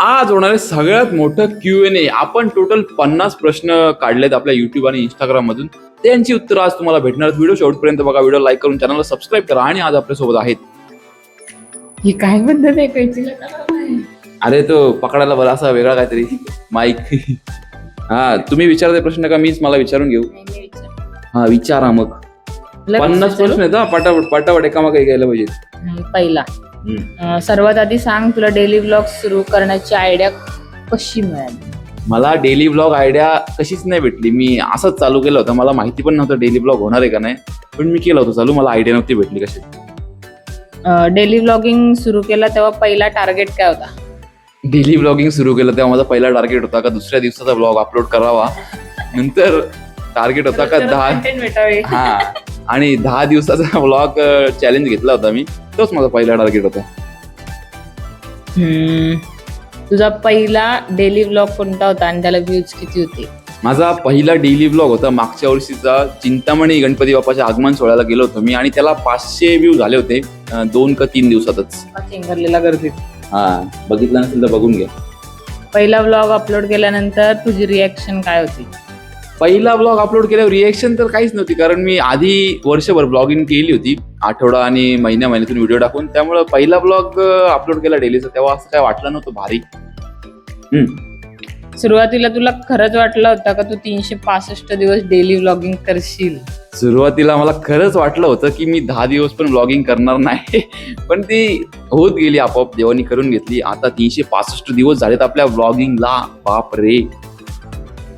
आज होणारे सगळ्यात मोठं Q&A. आपण टोटल 50 प्रश्न काढलेत आपल्या युट्यूब आणि इंस्टाग्राम मधून. त्यांची उत्तरं आज तुम्हाला भेटणार आहेत. व्हिडिओ शेवटपर्यंत बघा, व्हिडिओ लाईक करून चॅनलला सबस्क्राईब करा. आणि आज आपल्यासोबत आहेत, ही काय पद्धत आहे कैचीला करायला? अरे तो पकडायला बरं असा वेगळा काहीतरी माईक. हा, तुम्ही विचारते प्रश्न का मीच मला विचारून घेऊ? हा विचारा मग. 50 प्रश्न आहेत हा, पटापट पटापट एकामागे घ्यायला पाहिजे. पहिला, सर्वात आधी सांग, तुला डेली व्लॉग सुरू करण्याची आयडिया कशी मिळाली? मला डेली ब्लॉग आयडिया कशीच नाही भेटली. मी असंच चालू केलं होतं. मला माहिती पण नव्हतं डेली ब्लॉग होणार आहे का नाही, पण मी केलं होतं चालू. मला आयडिया नव्हती भेटली कशी. डेली व्लॉगिंग सुरू केला तेव्हा पहिला टार्गेट काय होता? डेली ब्लॉगिंग सुरू केलं तेव्हा माझा पहिला टार्गेट होता का दुसऱ्या दिवसाचा ब्लॉग अपलोड करावा. नंतर टार्गेट होता का 10 हा आणि 10 दिवसाचा ब्लॉग चॅलेंज घेतला होता मी. तोच माझा पहिला टार्गेट होता. तुझा पहिला डेली व्लॉग कोणता होता आणि त्याला व्ह्यूज किती होते? माझा पहिला डेली ब्लॉग होता मागच्या वर्षीचा. चिंतामणी गणपती बाप्पाच्या आगमन सोहळ्याला गेलो होतो मी आणि त्याला 500 व्ह्यू झाले होते 2 का 3 दिवसातच. चेंगरलेला गर्दीत. हा, बघितलं नसेल तर बघून घ्या. पहिला व्लॉग अपलोड केल्यानंतर तुझी रिॲक्शन काय होती? पहिला ब्लॉग अपलोड केल्यावर रिएक्शन तर काहीच नव्हती, कारण मी आधी वर्षभर ब्लॉगिंग केली होती, आठवडा आणि महिन्यातून व्हिडिओ टाकून. त्यामुळे पहिला ब्लॉग अपलोड केला डेलीचा तेव्हा असं काय वाटलं नव्हतं भारी. सुरुवातीला तुला खरंच वाटलं होतं का तू 365 दिवस डेली व्लॉगिंग करशील? सुरुवातीला मला खरंच वाटलं होतं की मी 10 दिवस पण ब्लॉगिंग करणार नाही, पण ती होत गेली आपोआप, देवानी करून घेतली. आता 365 दिवस झालेत आपल्या ब्लॉगिंगला. बाप रे,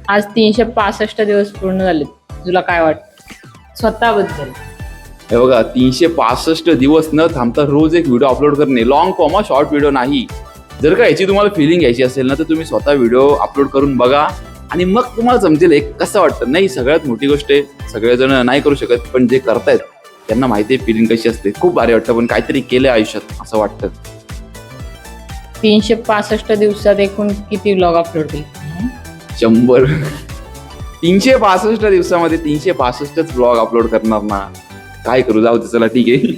आज 365 दिवस पूर्ण झाले. तुला काय वाटतं स्वतःबद्दल? हे बघा, 365 दिवस न थांबता रोज एक व्हिडिओ अपलोड करणे. लॉंग फॉर्म, शॉर्ट व्हिडिओ नाही. जर का याची तुम्हाला फिलिंग घ्यायची असेल ना, तर तुम्ही स्वतः व्हिडिओ अपलोड करून बघा आणि मग तुम्हाला समजेल एक कसं वाटतं. नाही, सगळ्यात मोठी गोष्ट आहे, सगळेजण नाही करू शकत, पण जे करतायत त्यांना माहिती आहे फिलिंग कशी असते. खूप भारी वाटतं, पण काहीतरी केलं आयुष्यात असं वाटतं. 365 दिवसात एकूण किती व्लॉग अपलोड केले? 100. 365 दिवसामध्ये 365च ब्लॉग अपलोड करणार ना, काय करू, जाऊ दे, चला ठीक आहे.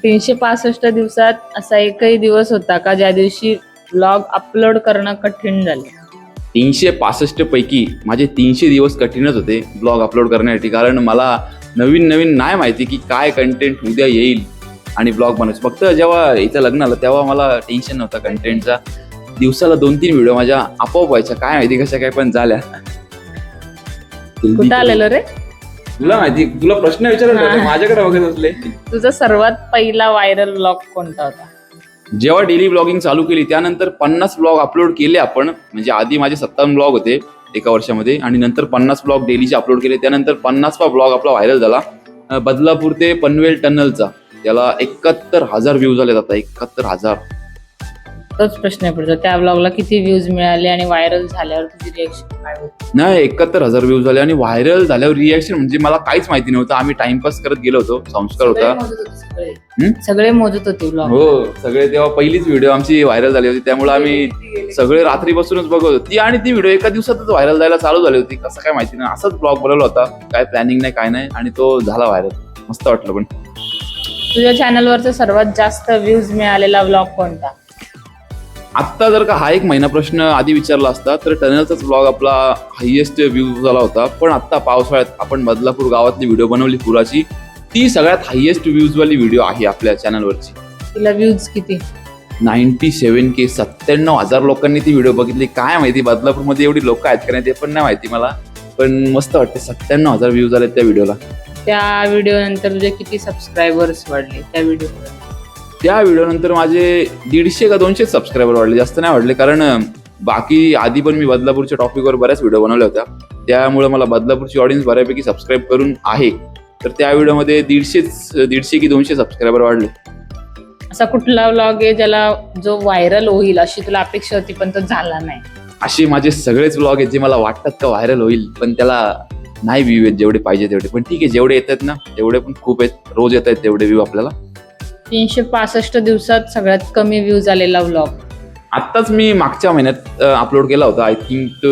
365 दिवसात असा एकही दिवस होता का ज्या दिवशी व्लॉग अपलोड करणं कठीण झालं? 365 पैकी माझे 300 दिवस कठीणच होते ब्लॉग अपलोड करण्यासाठी, कारण मला नवीन नाही माहिती की काय कंटेंट उद्या येईल आणि ब्लॉग बनवायचं. फक्त जेव्हा इथं लग्न आलं तेव्हा मला टेन्शन नव्हतं कंटेंटचा. दिवसाला 2-3 व्हिडिओ माझ्या आपोआप व्हायच्या, काय माहिती कशा काय पण झाल्या. कुठं आलेलं रे? तुला माहिती, तुला प्रश्न विचारला माझ्याकडे बघत असले. तुझा सर्वात पहिला व्हायरल व्लॉग कोणता होता? जेव्हा डेली ब्लॉगिंग चालू केली त्यानंतर 50 ब्लॉग अपलोड केले आपण. म्हणजे आधी माझे 57 ब्लॉग होते एका वर्षामध्ये, आणि नंतर 50 ब्लॉग डेलीचे अपलोड केले. त्यानंतर 50वा ब्लॉग आपला व्हायरल झाला, बदलापूर ते पनवेल टनलचा. त्याला 71,000 व्ह्यूज झाले. आता 71,000. तोच प्रश्न आहे पुढचा, त्या ब्लॉगला किती व्ह्यूज मिळाले आणि व्हायरल झाल्यावर तुझी रिएक्शन काय होती? नाही, 71,000 व्ह्यूज झाले आणि व्हायरल झाल्यावर रिएक्शन म्हणजे मला काहीच माहिती नव्हतं. आम्ही टाइमपास करत गेलो होतो, संस्कार होता. सगळे मोजत होते ब्लॉग. हो, सगळे. तेव्हा पहिलीच व्हिडिओ आमची व्हायरल झाली होती, त्यामुळे आम्ही सगळे रात्रीपासूनच बघत होती. आणि ती व्हिडिओ एका दिवसातच व्हायरल जायला चालू झाली होती. कसं काय माहिती नाही, असंच ब्लॉग बनवला होता, काय प्लॅनिंग नाही काय नाही, आणि तो झाला व्हायरल. मस्त वाटलं. पण तुझ्या चॅनलवरचा सर्वात जास्त व्ह्यूज मिळालेला ब्लॉग कोणता? आत्ता जर का हा एक महिना प्रश्न आधी विचारला असता तर टनलचाच ब्लॉग आपला हायएस्ट व्ह्यू झाला होता. पण आत्ता पावसाळ्यात आपण बदलापूर गावातली व्हिडिओ बनवली पुराची, ती सगळ्यात हायएस्ट व्ह्यूजवाली व्हिडिओ आहे आपल्या चॅनलवरची. तिला व्ह्यूज किती? 97K. 97,000 लोकांनी ती व्हिडिओ बघितली. काय माहिती बदलापूरमध्ये एवढी लोक आहेत का नाही ते पण नाही माहिती मला, पण मस्त वाटते. 97,000 व्ह्यूज आले त्या व्हिडिओला. त्या व्हिडिओ नंतर तुझे किती सबस्क्रायबर्स वाढले त्या व्हिडिओ? त्या व्हिडिओनंतर माझे 150 का 200 सबस्क्रायबर वाढले, जास्त नाही वाढले. कारण बाकी आधी पण मी बदलापूरच्या टॉपिकवर बऱ्याच व्हिडिओ बनवल्या होत्या, त्यामुळे मला बदलापूरची ऑडियन्स बऱ्यापैकी सबस्क्राईब करून आहे. तर त्या व्हिडिओमध्ये 150 की 200 सबस्क्रायबर वाढले. असा कुठला व्लॉग आहे ज्याला जो व्हायरल होईल अशी तुला अपेक्षा होती पण तो झाला नाही? असे माझे सगळेच व्लॉग आहेत जे मला वाटतात का व्हायरल होईल, पण त्याला नाही व्ह्यू आहेत जेवढे पाहिजे तेवढे. पण ठीक आहे, जेवढे येतात ना तेवढे पण खूप आहेत. रोज येत आहेत तेवढे व्ह्यू आपल्याला. 365 दिवसात सगळ्यात कमी व्ह्यूज आलेला व्लॉग? आत्ताच मी मागच्या महिन्यात अपलोड केला होता. I think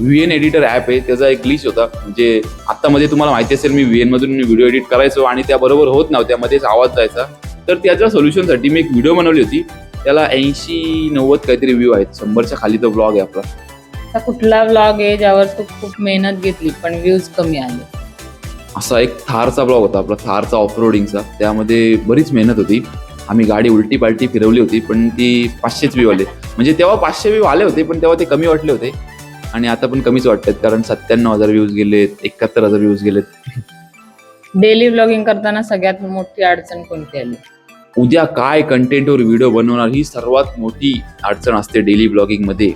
VN editor app आहे, त्याचा एक ग्लिच होता. म्हणजे आत्तामध्ये तुम्हाला माहिती असेल मी VN मधून व्हिडिओ एडिट करायचो आणि त्या बरोबर होत नव्हत्या, मध्येच आवाज जायचा. तर त्याच्या सोल्युशनसाठी मी एक व्हिडिओ बनवली होती त्याला 80-90 काहीतरी व्ह्यू आहेत. 100च्या खाली तो ब्लॉग आहे आपला. असा कुठला व्लॉग आहे ज्यावर तू खूप मेहनत घेतली पण व्ह्यूज कमी आले? असा एक थारचा ब्लॉग होता आपला, थारचा ऑफरोडिंगचा. त्यामध्ये बरीच मेहनत होती. आम्ही गाडी उलटी पालटी फिरवली होती, पण ती 500च व्ह्यू आले. म्हणजे तेव्हा 500 व्ह्यू आले होते, पण तेव्हा ते कमी वाटले होते आणि आता पण कमीच वाटतात, कारण 97,000 व्ह्यूज गेलेत, 71,000 व्ह्यूज गेलेत. डेली व्लॉगिंग करताना सगळ्यात मोठी अडचण कोणती आली? उद्या काय कंटेंटवर व्हिडिओ बनवणार ही सर्वात मोठी अडचण असते डेली ब्लॉगिंगमध्ये.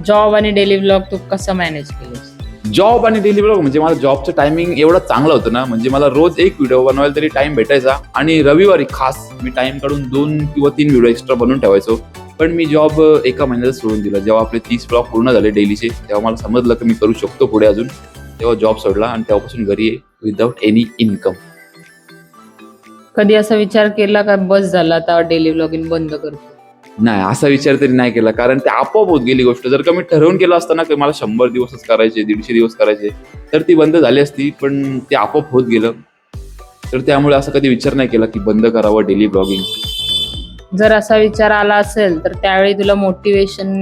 जॉब आणि डेली व्लॉग तू कसं मॅनेज केलंस? जॉब आणि डेली ब्लॉग म्हणजे मला जॉबचं टायमिंग एवढं चांगलं होतं ना, म्हणजे मला रोज एक व्हिडिओ बनवायला तरी टाइम भेटायचा आणि रविवारी खास मी टाइम काढून 2 किंवा 3 व्हिडिओ एक्स्ट्रा बनवून ठेवायचो. पण मी जॉब एका महिन्यात सोडून दिला. जेव्हा आपले 30 ब्लॉग पूर्ण झाले डेलीचे, तेव्हा मला समजलं की मी करू शकतो पुढे अजून. तेव्हा जॉब सोडला आणि तेव्हापासून घरी आहे विदाऊट एनी इन्कम. कधी असा विचार केला का बस झाला आता डेली व्लॉगिंग बंद करतो? नाही, असा विचार तरी नाही केला, कारण ते आपोआप होत गेली गोष्ट. जर का मी ठरवून केलं असतं ना की मला 100 दिवसच करायचे, 150 दिवस करायचे, तर ती बंद झाली असती. पण ते आपोआप होत गेलं, तर त्यामुळे असं कधी विचार नाही केला की बंद करावं डेली ब्लॉगिंग. जर असा विचार आला असेल तर त्यावेळी तुला मोटिवेशन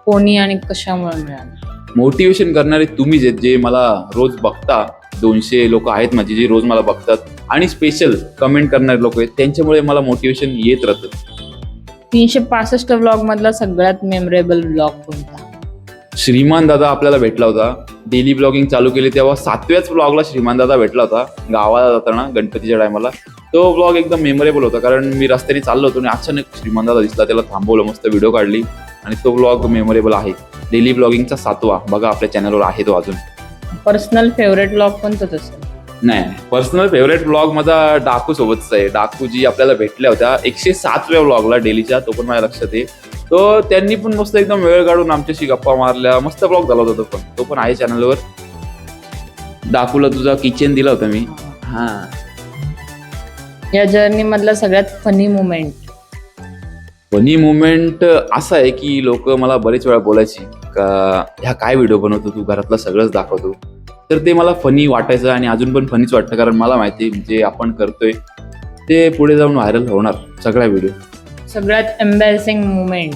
कोणी आणि कशामुळे मिळालं? मोटिवेशन करणारे तुम्हीच आहेत, जे मला रोज बघता. 200 लोक आहेत माझी जे रोज मला बघतात आणि स्पेशल कमेंट करणारे लोक आहेत, त्यांच्यामुळे मला मोटिवेशन येत राहतं. 365 व्लॉग मधला सगळ्यात मेमोरेबल व्लॉग कोणता? श्रीमान दादा आपल्याला भेटला होता. डेली ब्लॉगिंग चालू केली तेव्हा 7व्याच ब्लॉगला श्रीमान दादा भेटला होता गावाला जाताना गणपतीच्या टायमाला. तो ब्लॉग एकदम मेमोरेबल होता, कारण मी रस्त्याने चाललो होतो आणि अचानक श्रीमान दादा दिसला, त्याला थांबवलं, मस्त व्हिडिओ काढली आणि तो ब्लॉग मेमोरेबल आहे. डेली ब्लॉगिंगचा 7वा बघा, आपल्या चॅनलवर आहे तो अजून. पर्सनल फेवरेट व्लॉग कोणतं तसं? नाही, पर्सनल फेवरेट ब्लॉग माझा डाकू सोबतचा आहे. डाकू जी आपल्याला भेटल्या होत्या 107व्या ब्लॉगला डेलीच्या, तो पण माझ्या लक्षात आहे. तो त्यांनी पण मस्त एकदम वेळ काढून आमच्याशी गप्पा मारल्या, मस्त ब्लॉग झाला होता तो पण आहे चॅनलवर. डाकूला तुझा किचन दिला होता मी. हा, या जर्नी मधला सगळ्यात फनी मुमेंट? फनी मुमेंट असा आहे की लोक मला बरेच वेळा बोलायची का ह्या काय व्हिडिओ बनवतो तू, घरातलं सगळंच दाखवतो. तर ते मला फनी वाटायचं आणि अजून पण फनीच वाटतं, कारण मला माहिती आहे जे आपण करतोय ते पुढे जाऊन व्हायरल होणार सगळ्या व्हिडिओ. सगळ्यात एम्बॅरेसिंग मुमेंट?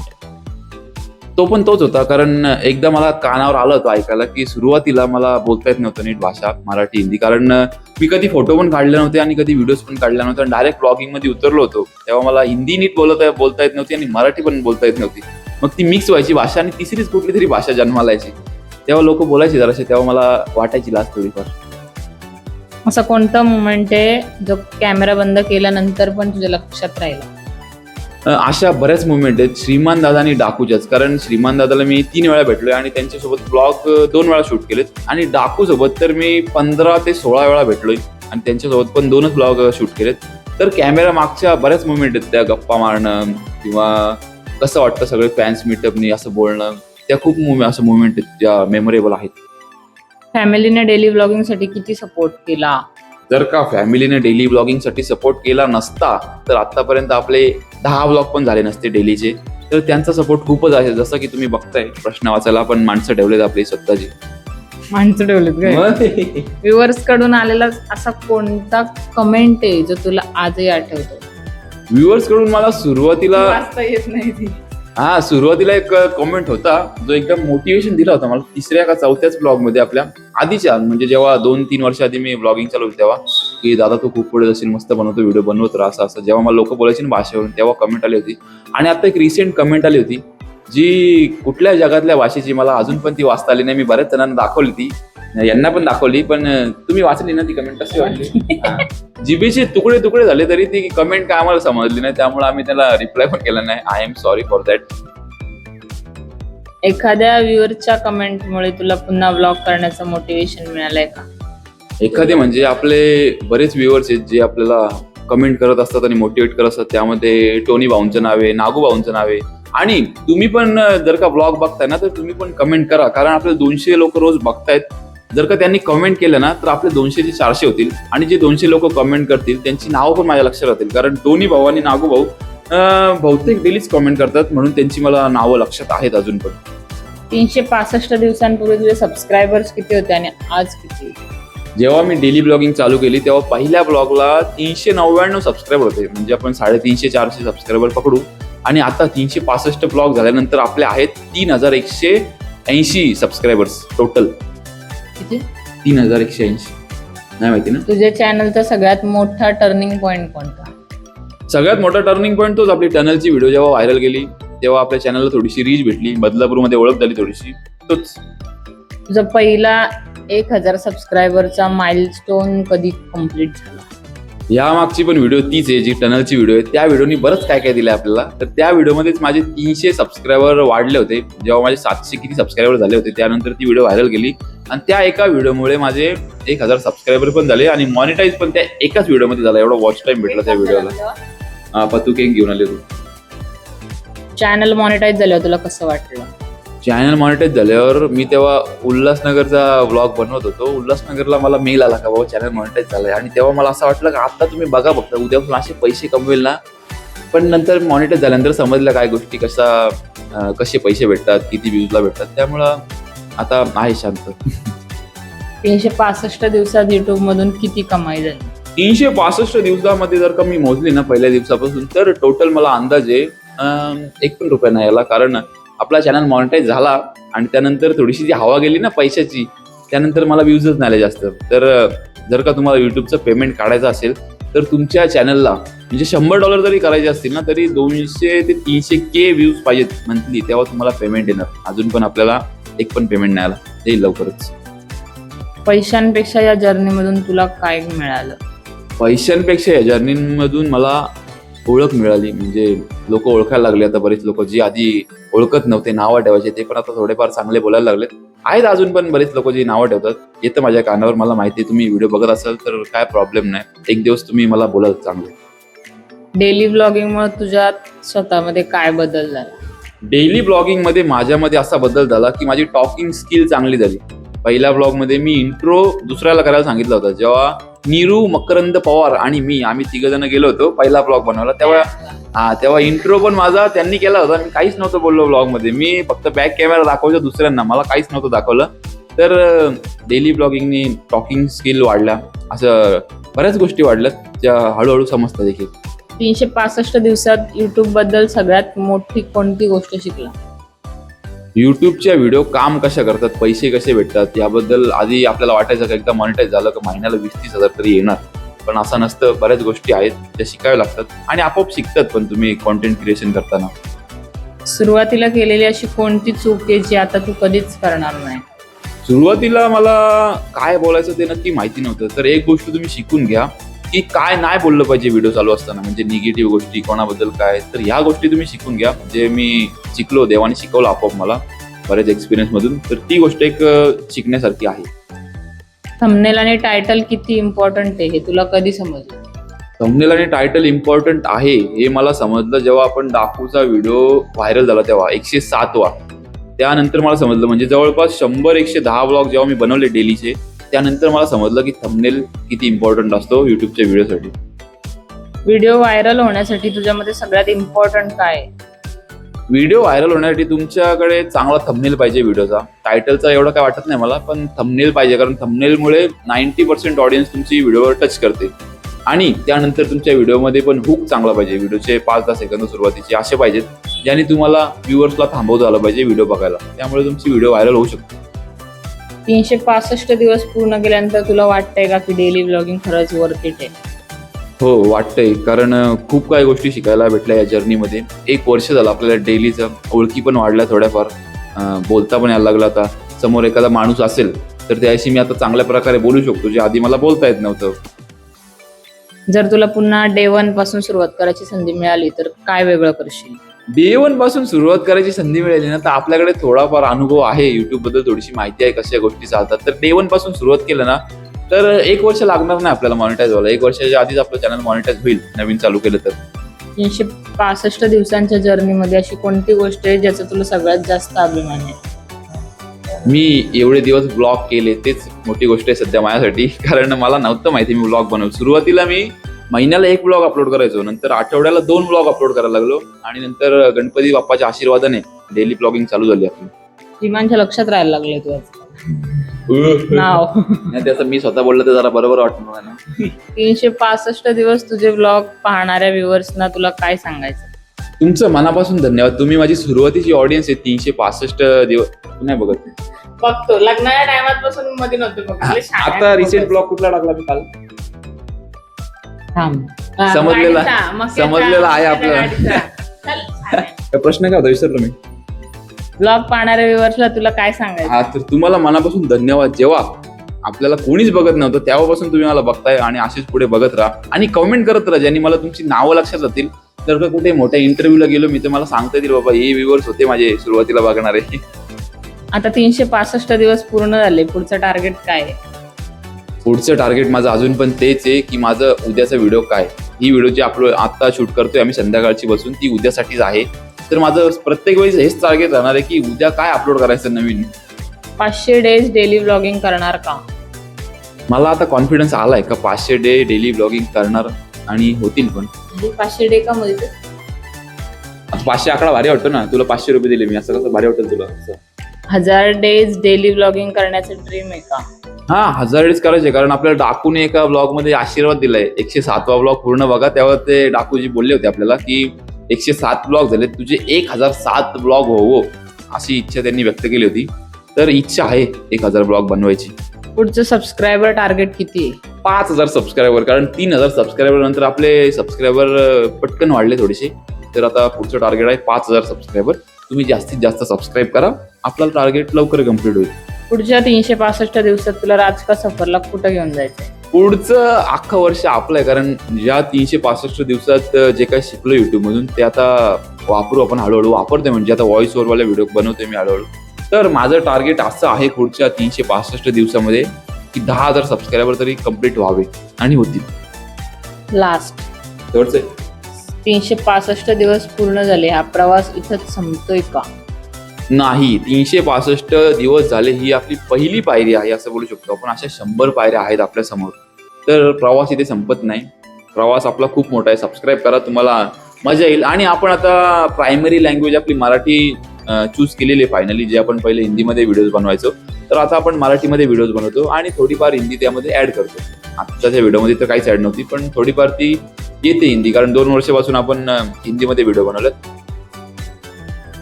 तो पण तोच होता, कारण एकदा मला कानावर आलं होतं ऐकायला की सुरुवातीला मला बोलता येत नव्हतं नीट भाषा मराठी हिंदी, कारण मी कधी फोटो पण काढले नव्हते आणि कधी व्हिडिओज पण काढल्या नव्हत्या. डायरेक्ट ब्लॉगिंग मध्ये उतरलो होतो तेव्हा मला हिंदी नीट बोलता येत नव्हती आणि मराठी पण बोलता येत नव्हती. मग ती मिक्स व्हायची भाषा आणि तिसरीच कुठली तरी भाषा जन्माला यायची. तेव्हा लोक बोलायचे जरासे, तेव्हा मला वाटायची लाज थोडीफार. असा कोणता मुमेंट आहे जो कॅमेरा बंद केल्यानंतर पण तुझ्या लक्षात राहिला? अशा बऱ्याच मुवमेंट आहेत श्रीमान दादा आणि डाकूच्याच, कारण श्रीमान दादाला मी 3 वेळा भेटलोय आणि त्यांच्यासोबत ब्लॉग 2 वेळा शूट केलेत आणि डाकू सोबत तर मी 15 ते 16 वेळा भेटलोय आणि त्यांच्यासोबत पण 2च ब्लॉग शूट केलेत. तर कॅमेरा मागच्या बऱ्याच मुवमेंट आहेत, त्या गप्पा मारणं किंवा कसं वाटतं सगळे फॅन्स मीटअपनी असं बोलणं, त्या खूप असं मुवमेंट आहेत ज्या मेमोरेबल आहेत. फॅमिलीने डेली व्लॉगिंगसाठी किती सपोर्ट केला? जर का फॅमिलीने डेली ब्लॉगिंगसाठी सपोर्ट केला नसता तर आतापर्यंत आपले 10 ब्लॉग पण झाले नसते डेलीचे. तर त्यांचा सपोर्ट खूपच आहे. जसं की तुम्ही बघताय, प्रश्न वाचायला पण माणसं ठेवलेत आपली स्वतःची. माणसं ठेवलेत काय? व्ह्युअर्स कडून आलेला असा कोणता कमेंट आहे जो तुला आजही आठवतो? व्ह्युअर्स कडून मला सुरुवातीला वाचता येत नाही ती. सुरुवातीला एक कमेंट होता जो एकदम मोटिवेशन दिला होता मला 3ऱ्या का 4थ्याच ब्लॉग मध्ये, आपल्या आधीच्या, म्हणजे जेव्हा 2-3 वर्ष आधी मी ब्लॉगिंग चालू होती तेव्हा, की दादा तू खूप पुढे जाशील, मस्त बनवतो व्हिडिओ, बनवत राहा असं असं. जेव्हा मला लोक बोलायचे ना भाषेवरून, तेव्हा कमेंट आली होती. आणि आता एक रिसेंट कमेंट आली होती जी कुठल्या जगातल्या भाषेची, मला अजून पण ती वाचता आली नाही. मी बऱ्याच जणांना दाखवली ती, यांना पण दाखवली, पण तुम्ही वाचली ना ती कमेंट, कशी वाटली? जिबेचे तुकडे तुकडे झाले तरी ती कमेंट काय आम्हाला समजली नाही, त्यामुळे आम्ही त्याला रिप्लाय पण केला नाही. I am sorry for that. एखाद्या व्ह्युअरच्या कमेंटमुळे तुला पुन्हा व्लॉग करण्याचं मोटिवेशन मिळालंय का? एखादे म्हणजे आपले बरेच व्ह्युअर्स आहेत जे आपल्याला कमेंट करत असतात आणि मोटिवेट करत असतात. त्यामध्ये टोनी भाऊंचं नाव आहे, नागू भाऊंचं नाव आहे. आणि तुम्ही पण जर का ब्लॉग बघताय ना तर तुम्ही पण कमेंट करा, कारण आपले 200 लोक रोज बघतायत. जर का त्यांनी कमेंट केलं ना तर आपले 200 चे 400 होतील आणि जे 200 लोक कमेंट करतील त्यांची नावं पण माझ्या लक्षात राहतील, कारण टोनी भाऊ आणि नागू भाऊ बहुतेक डेलीच कमेंट करतात, म्हणून त्यांची मला नावं लक्षात आहेत अजून पण. 365 दिवसांपूर्वी तुझे सबस्क्रायबर्स किती होते आणि आज किती? जेव्हा मी डेली ब्लॉगिंग चालू केली तेव्हा पहिल्या ब्लॉगला 399 सबस्क्रायबर होते, म्हणजे आपण 350-400 सबस्क्रायबर पकडू. आणि आता 365 ब्लॉग झाल्यानंतर आपले आहेत 3180 सबस्क्रायबर्स टोटल. किती? 3180. नाही माहिती ना? तुझ्या चॅनलचा सगळ्यात मोठा टर्निंग पॉइंट कोणता? सगळ्यात मोठा टर्निंग पॉईंट तोच. आपली टनलची व्हिडिओ जेव्हा व्हायरल गेली तेव्हा आपल्या चॅनलला थोडीशी रीच भेटली, बदलापूरमध्ये ओळख झाली थोडीशी, तोच. तुझा पहिला 1000 सबस्क्रायबरचा माइलस्टोन कधी कम्प्लीट झाला? या मागची पण व्हिडिओ तीच आहे, जी टनलची व्हिडिओ आहे. त्या व्हिडिओनी बरंच काय काय दिलं आपल्याला. तर त्या व्हिडिओमध्येच माझे 300 सबस्क्रायबर वाढले होते. जेव्हा माझे 700 किती सबस्क्रायबर झाले होते त्यानंतर ती व्हिडिओ व्हायरल गेली आणि त्या एका व्हिडिओमुळे माझे 1000 सबस्क्रायबर पण झाले आणि मॉनिटाईज पण त्या एकाच व्हिडिओमध्ये झाला. एवढा वॉच टाइम भेटला त्या व्हिडिओला. तू केक घेऊन आले. तू चॅनल मॉनिटाईज झाल्यावर तुला कसं वाटलं? चॅनल मॉनिटाईज झाल्यावर मी तेव्हा उल्हासनगरचा व्लॉग बनवत होतो. उल्हासनगरला मला मेल आला का बाबा चॅनल मॉनिटाईज झालाय, आणि तेव्हा मला असं वाटलं का आता तुम्ही बघा फक्त उद्यापासून असे पैसे कमवेल ना. पण नंतर मॉनिटाईज झाल्यानंतर समजलं काय गोष्टी कसे पैसे भेटतात, किती व्ह्यूजला भेटतात. त्यामुळं आता आहे शांत. 365 दिवसात युट्यूब मधून किती कमाई झाली? 365 दिवसामध्ये जर का मी मोजली ना पहिल्या दिवसापासून, तर टोटल मला अंदाजे 1 पण रुपया नाही आला. कारण आपला चॅनल मॉनिटाईज झाला आणि त्यानंतर थोडीशी जी हवा गेली ना पैशाची, त्यानंतर मला व्ह्यूजच नाही आले जास्त. तर जर का तुम्हाला युट्यूबचं पेमेंट काढायचं असेल तर तुमच्या चॅनलला म्हणजे $100 जरी करायचे असतील ना, तरी 200 ते 300K व्ह्यूज पाहिजेत मंथली, तेव्हा तुम्हाला पेमेंट येणार. अजून पण आपल्याला 1 पण पेमेंट नाही आला, येईल लवकरच. पैशांपेक्षा या जर्नीमधून तुला काय मिळालं? पैशांपेक्षा या जर्नीमधून मला ओळख मिळाली. म्हणजे लोक ओळखायला लागले आता. बरेच लोक जी आधी ओळखत नव्हते, नावं ठेवायचे, ते पण आता थोडेफार चांगले बोलायला लागलेत. आहेत अजून पण बरेच लोक जी नावं ठेवतात. येतं माझ्या कानावर, मला माहिती आहे. तुम्ही व्हिडिओ बघत असाल तर काय प्रॉब्लेम नाही, एक दिवस तुम्ही मला बोलाल चांगले. डेली ब्लॉगिंगमुळे तुझ्यात स्वतःमध्ये काय बदल झाला? डेली ब्लॉगिंगमध्ये माझ्यामध्ये असा बदल झाला की माझी टॉकिंग स्किल चांगली झाली. पहिल्या ब्लॉगमध्ये मी इंट्रो दुसऱ्याला करायला सांगितलं होतं. जेव्हा नीरू, मकरंद पवार आणि आम्ही 3 जण गेलो होतो पहिला ब्लॉग बनवायला, तेव्हा इंट्रो पण माझा त्यांनी केला होता. मी काहीच नव्हतं बोललो ब्लॉगमध्ये. मी फक्त बॅक कॅमेरा दाखवायचा दुसऱ्यांना, मला काहीच नव्हतं दाखवलं. तर डेली ब्लॉगिंगनी टॉकिंग स्किल वाढल्या, असं बऱ्याच गोष्टी वाढल्यात ज्या हळूहळू समजतात. देखील 365 दिवसात युट्यूब बद्दल सगळ्यात मोठी कोणती गोष्ट शिकला? युट्यूबच्या व्हिडिओ काम कशा करतात, पैसे कसे भेटतात याबद्दल. आधी आपल्याला वाटायचं का एकदा मॉनिटाईज झालं का महिन्याला 20-30 हजार तरी येणार, पण असं नसतं. बऱ्याच गोष्टी आहेत त्या शिकाव्या लागतात आणि आपोआप शिकतात पण तुम्ही कॉन्टेंट क्रिएशन करताना. सुरुवातीला केलेली अशी कोणती चूक आहे जी आता तू कधीच करणार नाही? सुरुवातीला मला काय बोलायचं ते नक्की माहिती नव्हतं. तर एक गोष्ट तुम्ही शिकून घ्या की काय नाही बोललं पाहिजे व्हिडिओ चालू असताना, म्हणजे निगेटिव्ह गोष्टी, कोणाबद्दल काय. तर ह्या गोष्टी तुम्ही शिकून घ्या. जे मी शिकलो, देवाने शिकवलं आपोआप मला बऱ्याच एक्सपिरियन्समधून. तर ती गोष्ट एक शिकण्यासारखी आहे. थंबनेल आणि टायटल किती इम्पॉर्टंट आहे हे तुला कधी समजलं? थंबनेल आणि टायटल इम्पॉर्टंट आहे हे मला समजलं जेव्हा आपण डाकूचा व्हिडिओ व्हायरल झाला तेव्हा, 107वा. त्यानंतर मला समजलं, म्हणजे जवळपास 100-110 व्लॉग जेव्हा मी बनवले डेलीचे, त्यानंतर मला समजलं की थंबनेल किती इम्पॉर्टंट असतो युट्यूबच्या व्हिडिओसाठी. व्हिडिओ व्हायरल होण्यासाठी तुझ्यामध्ये सगळ्यात इम्पॉर्टंट काय आहे? व्हिडिओ व्हायरल होण्यासाठी तुमच्याकडे चांगला थंबनेल पाहिजे व्हिडिओचा. टायटलचा एवढं काय वाटत नाही मला, पण थंबनेल पाहिजे. कारण थंबनेलमुळे 90% ऑडियन्स तुमची व्हिडिओवर टच करते. आणि त्यानंतर तुमच्या व्हिडिओमध्ये पण हुक चांगला पाहिजे. व्हिडिओचे 5-10 सेकंद सुरुवातीचे असे पाहिजेत ज्याने तुम्हाला व्ह्युअर्सला थांबवता आलं पाहिजे व्हिडिओ बघायला. त्यामुळे तुमची व्हिडिओ व्हायरल होऊ शकते. 365 दिवस पूर्ण केल्यानंतर तुला वाटतंय का की डेली ब्लॉगिंग खरंच वर्थ इट आहे? हो, वाटतंय. कारण खूप काही गोष्टी शिकायला भेटल्या या जर्नीमध्ये. 1 वर्ष झालं आपल्याला डेलीचं. ओळखी पण वाढल्या थोड्याफार, बोलता पण यायला लागला. आता समोर एखादा माणूस असेल तर त्याशी मी आता चांगल्या प्रकारे बोलू शकतो, जे आधी मला बोलता येत नव्हतं. जर तुला पुन्हा डे 1 पासून सुरुवात करायची संधी मिळाली तर काय वेगळं करशील? डे 1 पासून सुरुवात करायची संधी मिळाली ना, तर आपल्याकडे थोडाफार अनुभव आहे, युट्यूब बद्दल थोडीशी माहिती आहे, कशा गोष्टी चालतात. तर डे 1 पासून सुरुवात केलं ना तर 1 वर्ष लागणार नाही आपल्याला मॉनिटाईज व्हायला. 1 वर्षाच्या आधीच आपलं चॅनल मॉनिटाईज होईल नवीन चालू केलं तर. 365 दिवसांच्या जर्नीमध्ये अशी कोणती गोष्ट आहे ज्याचा तुला सगळ्यात जास्त अभिमान आहे? मी एवढे दिवस ब्लॉग केले तेच मोठी गोष्ट आहे सध्या माझ्यासाठी. कारण मला नव्हतं माहिती मी ब्लॉग बनवू. सुरुवातीला मी महिन्याला 1 ब्लॉग अपलोड करायचो, नंतर आठवड्याला 2 ब्लॉग अपलोड करायला लागलो आणि नंतर गणपती बाप्पाच्या आशीर्वादाने डेली ब्लॉगिंग चालू झाली आपली. किमानच्या लक्षात राहायला लागले तू नाव. नाही, त्याचं मी स्वतः बोललं तर जरा बरोबर वाटणार ना. 365 दिवस तुझे ब्लॉग पाहणाऱ्या व्ह्युअर्सना तुला काय सांगायचं? तुमचं मनापासून धन्यवाद. तुम्ही माझी सुरुवातीची ऑडियन्स आहे. 365 दिवस तू नाही बघत. बघतो लग्नाच्या टायमात पासून मध्ये नव्हते बघितले. आता रिसेंट ब्लॉग कुठला टाकला मी काल? समजलेला आहे आपल्याला. प्रश्न काय होता विसरलो मी. ब्लॉग पाहणाऱ्या व्ह्यूअर्सला तुला काय सांगायचं? हा, तर तुम्हाला मनापासून धन्यवाद. जेव्हा आपल्याला कोणीच बघत नव्हतं तेव्हापासून तुम्ही मला बघताय आणि असेच पुढे बघत राहा आणि कमेंट करत राहा, ज्यांनी मला तुमची नावं लक्षात जातील. जर का कुठे मोठ्या इंटरव्ह्यूला गेलो मी तर मला सांगता येईल बाबा हे व्ह्यूअर्स होते माझे सुरुवातीला बघणारे. आता 365 दिवस पूर्ण झाले, पुढचं टार्गेट काय आहे? पुढचं टार्गेट माझं अजून पण तेच आहे की माझं उद्याचा व्हिडिओ काय. ही व्हिडिओ जी अपलोड आता शूट करतोय आम्ही संध्याकाळची बसून, ती उद्यासाठीच आहे. तर माझं प्रत्येक वेळेस हेच टार्गेट राहणार आहे की उद्या काय अपलोड करायचं नवीन. 500 डेज डेली व्लॉगिंग करणार का? मला आता कॉन्फिडन्स आलाय का 500 डे डेली व्लॉगिंग करणार आणि होतील पण. 500 डे का मध्ये? 500 आकडा भारी वाटतो ना तुला. 500 रुपये दिले मी, असं कसं भारी वाटेल तुला? 1000 डेज डेली व्लॉगिंग करण्याचं ड्रीम आहे का? हा, 1000 डेज करायचे, कारण आपल्याला डाकूने एका ब्लॉग मध्ये आशीर्वाद दिलाय. 107वा ब्लॉग पूर्ण बघा, तेव्हा ते डाकूजी बोलले होते आपल्याला की 107 ब्लॉग झाले, तुझे 1007 ब्लॉग हो, अशी इच्छा त्यांनी व्यक्त केली होती. तर इच्छा आहे 1000 ब्लॉग बनवायची. पुढचं सबस्क्रायबर टार्गेट किती आहे? 5000 सबस्क्रायबर, कारण 3000 सबस्क्रायबर नंतर आपले सबस्क्रायबर पटकन वाढले थोडेसे. तर आता पुढचं टार्गेट आहे 5000 सबस्क्रायबर. तुम्ही जास्तीत जास्त सबस्क्राईब करा, आपलं टार्गेट लवकर कम्प्लीट होईल. पुढच्या 365 दिवसात तुला राज का सफरला कुठं घेऊन जायचंय? पुढचं अख्खं वर्ष आपलं आहे, कारण ज्या 365 दिवसात जे काही शिकलो युट्यूब मधून ते आता वापरू आपण, हळूहळू वापरतोय. म्हणजे आता व्हॉइस ओव्हरवाले व्हिडिओ बनवतोय मी हळूहळू. तर माझं टार्गेट असं आहे पुढच्या 365 दिवसामध्ये की 10,000 सबस्क्रायबर तरी कम्प्लीट व्हावे आणि होतील. लास्ट तेवढंच आहे. 365 दिवस पूर्ण झाले, हा प्रवास इथंच संपतोय का? नाही, 365 दिवस झाले ही आपली पहिली पायरी आहे असं बोलू शकतो आपण. अशा 100 पायऱ्या आहेत आपल्या समोर. तर प्रवास इथे संपत नाही. प्रवास आपला खूप मोठा आहे. सबस्क्राईब करा, तुम्हाला मजा येईल. आणि आपण आता प्रायमरी लँग्वेज आपली मराठी चूज केलेली आहे फायनली. जे आपण पहिले हिंदीमध्ये व्हिडिओज बनवायचो, तर आता आपण मराठीमध्ये व्हिडिओज बनवतो आणि थोडीफार हिंदी त्यामध्ये ऍड करतो. आत्ताच्या व्हिडिओमध्ये तर काहीच ऍड नव्हती, पण थोडीफार ती येते हिंदी, कारण 2 वर्षापासून आपण हिंदीमध्ये व्हिडिओ बनवलेत.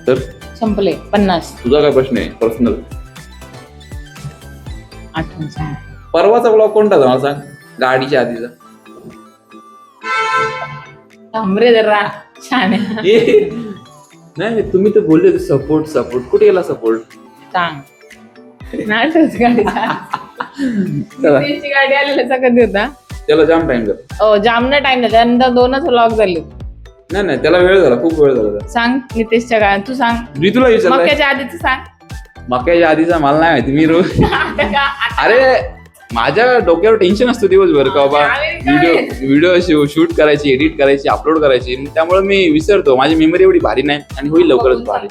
तर संपले 50. तुझा काय प्रश्न आहे पर्सनल? आठवण सांग. परवाचा ब्लॉग कोणता मला सांग, गाडीच्या आधीचा? थांबरे जरा छान आहे. नाही, तुम्ही तर बोलले सपोर्ट सपोर्ट, कुठे गेला सपोर्ट? सांग. नाटच गाडीचा गाडी आलेला कधी होता? त्याला जाम टाइम झाला. हो, जामना टाइम झाला, त्यानंतर 2च व्लॉग झाले. नाही, त्याला वेळ झाला, खूप वेळ झाला. सांग नितेशच्या गाड्या, तू सांग. मी तुला विचारलं मक्याच्या आधीच सांग. मक्याच्या आधीचा मला नाही माहिती. मी रोज अरे माझ्या डोक्यावर टेन्शन असतो दिवसभर का बाबा व्हिडिओ शूट करायची, एडिट करायची, अपलोड करायची, त्यामुळे मी विसरतो. माझी मेमरी एवढी भारी नाही आणि होईल लवकरच भारी.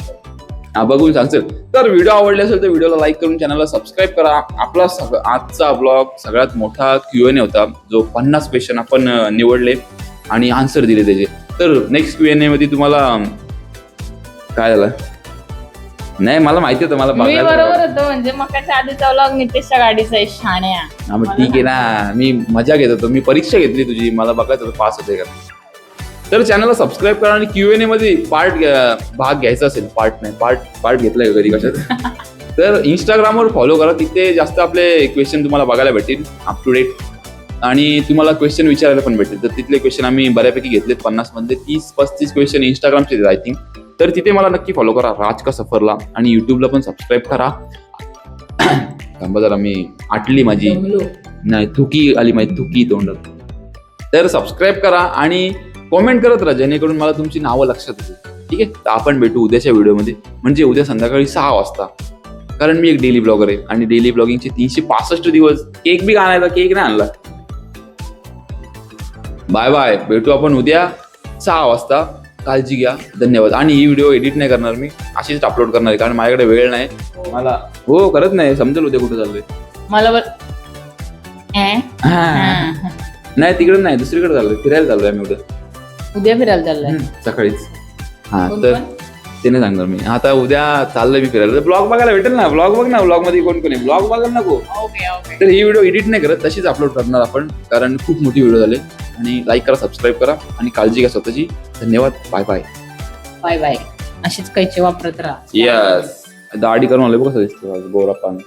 हा, बघून सांगशील. तर व्हिडिओ आवडले असेल तर व्हिडिओला लाईक करून चॅनलला सबस्क्राईब करा. आपला आजचा ब्लॉग सगळ्यात मोठा Q&A होता, जो 50 क्वेश्चन आपण निवडले आणि आन्सर दिले त्याचे. तर नेक्स्ट Q&A मध्ये तुम्हाला काय झालं? नाही, मला माहिती होतं, मला मी बरोबर होतो. म्हणजे मक्याच्या आधीचा व्लॉग नितेशच्या गाडीचा आहे. शाण्या. हा, मग ठीक आहे ना, मी मजा घेत होतो. मी परीक्षा घेतली तुझी, मला बघायचं होतं पास होते का. तर चॅनलला सबस्क्राईब करा आणि Q&A मध्ये भाग घ्यायचा असेल, पार्ट घेतलाय कधी कशात, तर इंस्टाग्रामवर फॉलो करा. तिथे जास्त आपले क्वेश्चन तुम्हाला बघायला भेटतील अप टू डेट, आणि तुम्हाला क्वेश्चन विचारायला पण भेटेल. तर तिथले क्वेश्चन आम्ही बऱ्यापैकी घेतलेत. 50 मध्ये 30-35 क्वेश्चन इंस्टाग्रामचे आहेत आय थिंक. तर तिथे मला नक्की फॉलो करा राज का सफरला, आणि युट्यूबला पण सबस्क्राईब करा. थांबा जरा, मी आटली माझी, नाही थुकी आली माझी, थुकी तोंडात. तर सबस्क्राईब करा आणि कॉमेंट करत राहा, जेणेकरून मला तुमची नावं लक्षात येतील. ठीक आहे, तर आपण भेटू उद्याच्या व्हिडिओमध्ये, म्हणजे उद्या संध्याकाळी 6 वाजता. कारण मी एक डेली ब्लॉगर आहे आणि डेली ब्लॉगिंगचे 365 दिवस. केक बी आणायचा, केक नाही आणला. बाय बाय, भेटू आपण उद्या 6 वाजता. काळजी घ्या, धन्यवाद. आणि ही व्हिडिओ एडिट नाही करणार मी, अशीच अपलोड करणार आहे, कारण माझ्याकडे वेळ नाही. मला हो करत नाही, समजेल उद्या कुठे चाललोय मला. नाही तिकडे नाही, दुसरीकडे चाललोय, फिरायला चाललोय आम्ही उद्या फिरायला चाललंय सकाळीच. हा, तर ते नाही सांगणार मी. आता उद्या चाललंय मी फिरायला. ब्लॉग बघायला भेटेल ना, ब्लॉग बघ ना, ब्लॉग मध्ये कोण कोण आहे, ब्लॉग बघायला नको. तर ही व्हिडिओ एडिट नाही करत, तशीच अपलोड करणार आपण, कारण खूप मोठी व्हिडिओ झाली. आणि लाईक करा, सबस्क्राईब करा आणि काळजी घ्या स्वतःची. धन्यवाद, बाय बाय. Bye bye. अशीच कैची वापरत राहा. यस दाढी करून आले बघ कसं दिसतो गोरा पान.